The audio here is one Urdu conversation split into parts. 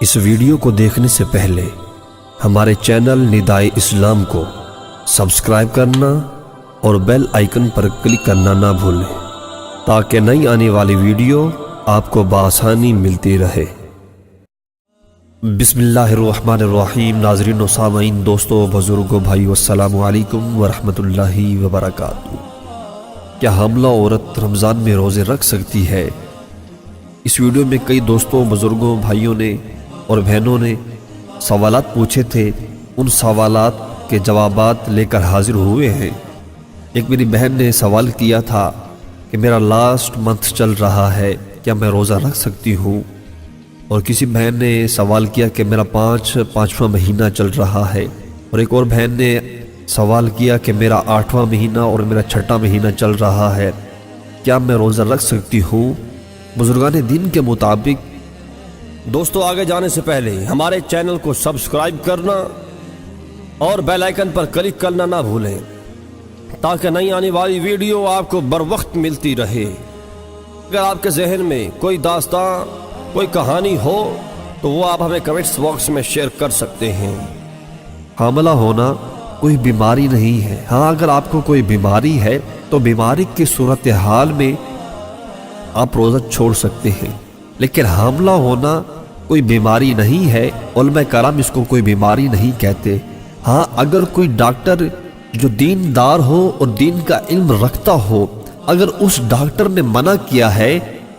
اس ویڈیو کو دیکھنے سے پہلے ہمارے چینل ندائے اسلام کو سبسکرائب کرنا اور بیل آئیکن پر کلک کرنا نہ بھولیں تاکہ نئی آنے والی ویڈیو آپ کو بآسانی ملتی رہے۔ بسم اللہ الرحمن الرحیم۔ ناظرین و سامعین، دوستو، بزرگوں، بھائیو، السلام علیکم ورحمۃ اللہ وبرکاتہ۔ کیا حاملہ عورت رمضان میں روزے رکھ سکتی ہے؟ اس ویڈیو میں کئی دوستوں، بزرگوں، بھائیوں نے اور بہنوں نے سوالات پوچھے تھے۔ ان سوالات کے جوابات لے کر حاضر ہوئے ہیں۔ ایک میری بہن نے سوال کیا تھا کہ میرا لاسٹ منتھ چل رہا ہے، کیا میں روزہ رکھ سکتی ہوں؟ اور کسی بہن نے سوال کیا کہ میرا پانچواں مہینہ چل رہا ہے، اور ایک اور بہن نے سوال کیا کہ میرا 8واں مہینہ اور میرا 6واں مہینہ چل رہا ہے، کیا میں روزہ رکھ سکتی ہوں؟ بزرگان دین کے مطابق دوستو، آگے جانے سے پہلے ہمارے چینل کو سبسکرائب کرنا اور بیل آئیکن پر کلک کرنا نہ بھولیں تاکہ نئی آنے والی ویڈیو آپ کو بر وقت ملتی رہے۔ اگر آپ کے ذہن میں کوئی داستان، کوئی کہانی ہو تو وہ آپ ہمیں کمنٹس باکس میں شیئر کر سکتے ہیں۔ حاملہ ہونا کوئی بیماری نہیں ہے۔ ہاں، اگر آپ کو کوئی بیماری ہے تو بیماری کی صورتحال میں آپ روزہ چھوڑ سکتے ہیں، لیکن حاملہ ہونا کوئی بیماری نہیں ہے۔ علماء کرام اس کو کوئی بیماری نہیں کہتے۔ ہاں، اگر کوئی ڈاکٹر جو دیندار ہو اور دین کا علم رکھتا ہو، اگر اس ڈاکٹر نے منع کیا ہے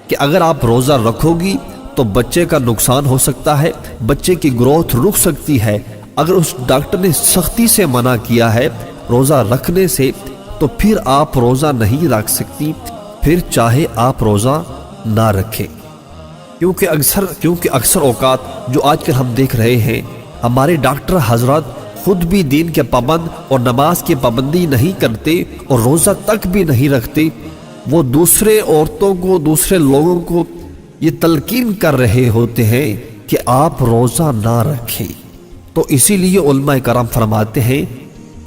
کہ اگر آپ روزہ رکھو گی تو بچے کا نقصان ہو سکتا ہے، بچے کی گروتھ رک سکتی ہے، اگر اس ڈاکٹر نے سختی سے منع کیا ہے روزہ رکھنے سے، تو پھر آپ روزہ نہیں رکھ سکتی، پھر چاہے آپ روزہ نہ رکھیں۔ کیونکہ اکثر اوقات جو آج کل ہم دیکھ رہے ہیں، ہمارے ڈاکٹر حضرات خود بھی دین کے پابند اور نماز کی پابندی نہیں کرتے اور روزہ تک بھی نہیں رکھتے۔ وہ دوسرے عورتوں کو، دوسرے لوگوں کو یہ تلقین کر رہے ہوتے ہیں کہ آپ روزہ نہ رکھیں۔ تو اسی لیے علماء کرام فرماتے ہیں،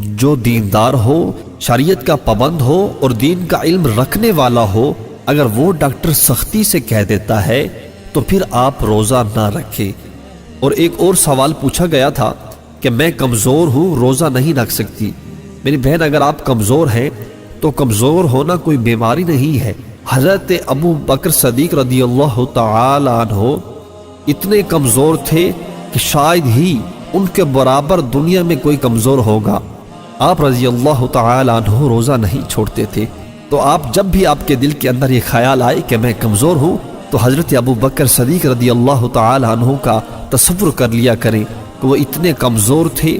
جو دیندار ہو، شریعت کا پابند ہو اور دین کا علم رکھنے والا ہو، اگر وہ ڈاکٹر سختی سے کہہ دیتا ہے تو پھر آپ روزہ نہ رکھیں۔ اور ایک اور سوال پوچھا گیا تھا کہ میں کمزور ہوں، روزہ نہیں رکھ سکتی۔ میری بہن، اگر آپ کمزور ہیں تو کمزور ہونا کوئی بیماری نہیں ہے۔ حضرت ابو بکر صدیق رضی اللہ تعالی عنہ اتنے کمزور تھے کہ شاید ہی ان کے برابر دنیا میں کوئی کمزور ہوگا۔ آپ رضی اللہ تعالی عنہ روزہ نہیں چھوڑتے تھے۔ تو آپ جب بھی آپ کے دل کے اندر یہ خیال آئے کہ میں کمزور ہوں، تو حضرت ابو بکر صدیق رضی اللہ تعالی عنہ کا تصور کر لیا کریں کہ وہ اتنے کمزور تھے۔